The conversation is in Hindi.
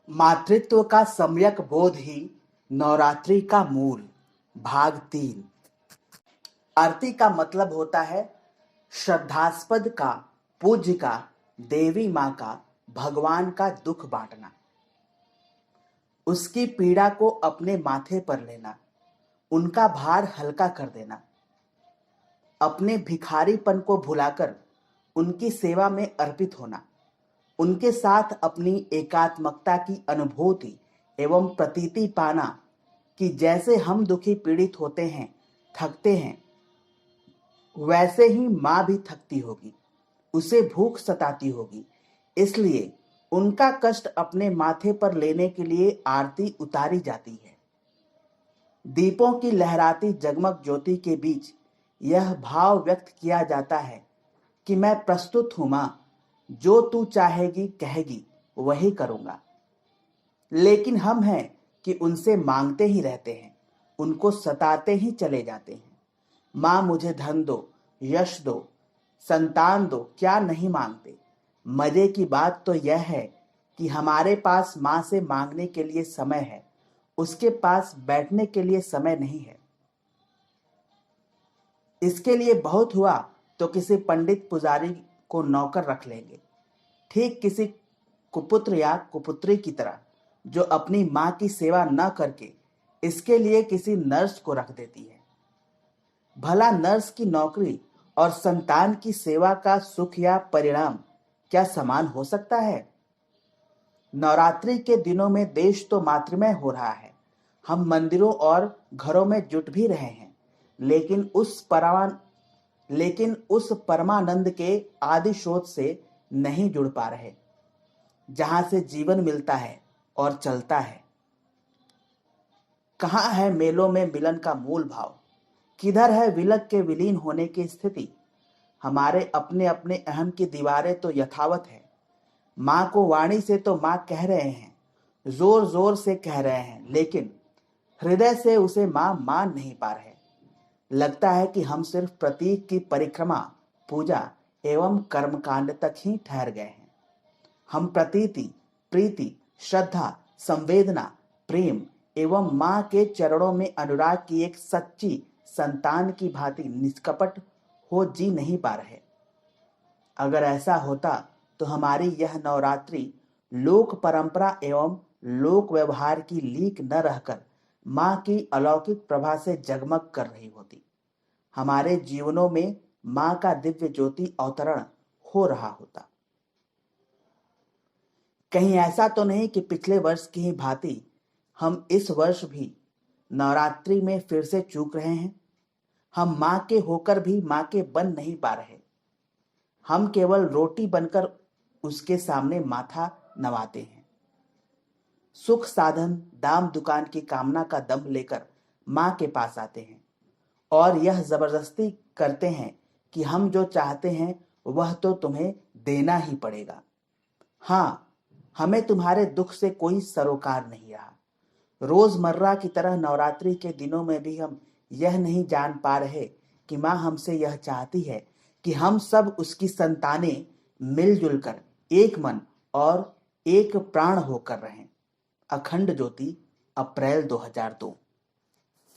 मातृत्व का सम्यक बोध ही नवरात्रि का मूल। भाग 3। आरती का मतलब होता है श्रद्धास्पद का, पूज्य का, देवी माँ का, भगवान का दुख बांटना, उसकी पीड़ा को अपने माथे पर लेना, उनका भार हल्का कर देना, अपने भिखारीपन को भुलाकर उनकी सेवा में अर्पित होना, उनके साथ अपनी एकात्मकता की अनुभूति एवं प्रतीति पाना कि जैसे हम दुखी पीड़ित होते हैं, थकते हैं, वैसे ही माँ भी थकती होगी, उसे भूख सताती होगी। इसलिए उनका कष्ट अपने माथे पर लेने के लिए आरती उतारी जाती है। दीपों की लहराती जगमग ज्योति के बीच यह भाव व्यक्त किया जाता है कि मैं प्रस्तुत हूं मां, जो तू चाहेगी कहेगी वही करूंगा। लेकिन हम हैं कि उनसे मांगते ही रहते हैं, उनको सताते ही चले जाते हैं। मां मुझे धन दो, यश दो, संतान दो, क्या नहीं मांगते। मजे की बात तो यह है कि हमारे पास मां से मांगने के लिए समय है, उसके पास बैठने के लिए समय नहीं है। इसके लिए बहुत हुआ तो किसी पंडित पुजारी को नौकर रख लेंगे, ठीक किसी कुपुत्र या कुपुत्री की तरह, जो अपनी मां की सेवा न करके इसके लिए किसी नर्स को रख देती है। भला नर्स की नौकरी और संतान की सेवा का सुख या परिणाम क्या समान हो सकता है? नवरात्रि के दिनों में देश तो मातृमय हो रहा है, हम मंदिरों और घरों में जुट भी रहे हैं, लेकिन उस परमानंद के आदि स्रोत से नहीं जुड़ पा रहे, जहां से जीवन मिलता है और चलता है। कहां है मेलों में मिलन का मूल भाव? किधर है विलग के विलीन होने की स्थिति? हमारे अपने अपने अहम की दीवारें तो यथावत है। मां को वाणी से तो मां कह रहे हैं, जोर जोर से कह रहे हैं, लेकिन हृदय से उसे मां मान नहीं पा रहे। लगता है कि हम सिर्फ प्रतीक की परिक्रमा, पूजा एवं कर्मकांड तक ही ठहर गए हैं। हम प्रतीति, प्रीति, श्रद्धा, संवेदना, प्रेम एवं मां के चरणों में अनुराग की एक सच्ची संतान की भांति निष्कपट हो जी नहीं पा रहे। अगर ऐसा होता तो हमारी यह नवरात्रि लोक परंपरा एवं लोक व्यवहार की लीक न रहकर मां की अलौकिक प्रभा से जगमग कर रही होती। हमारे जीवनों में मां का दिव्य ज्योति अवतरण हो रहा होता। कहीं ऐसा तो नहीं कि पिछले वर्ष की ही भांति हम इस वर्ष भी नवरात्रि में फिर से चूक रहे हैं? हम मां के होकर भी मां के बन नहीं पा रहे। हम केवल रोटी बनकर उसके सामने माथा नवाते हैं। सुख साधन, दाम दुकान की कामना का दम लेकर मां के पास आते हैं और यह जबरदस्ती करते हैं कि हम जो चाहते हैं वह तो तुम्हें देना ही पड़ेगा। हाँ, हमें तुम्हारे दुख से कोई सरोकार नहीं रहा। रोजमर्रा की तरह नवरात्रि के दिनों में भी हम यह नहीं जान पा रहे कि मां हमसे यह चाहती है कि हम सब उसकी संतानें मिलजुल कर एक मन और एक प्राण होकर रहें। अखंड ज्योति, अप्रैल 2002।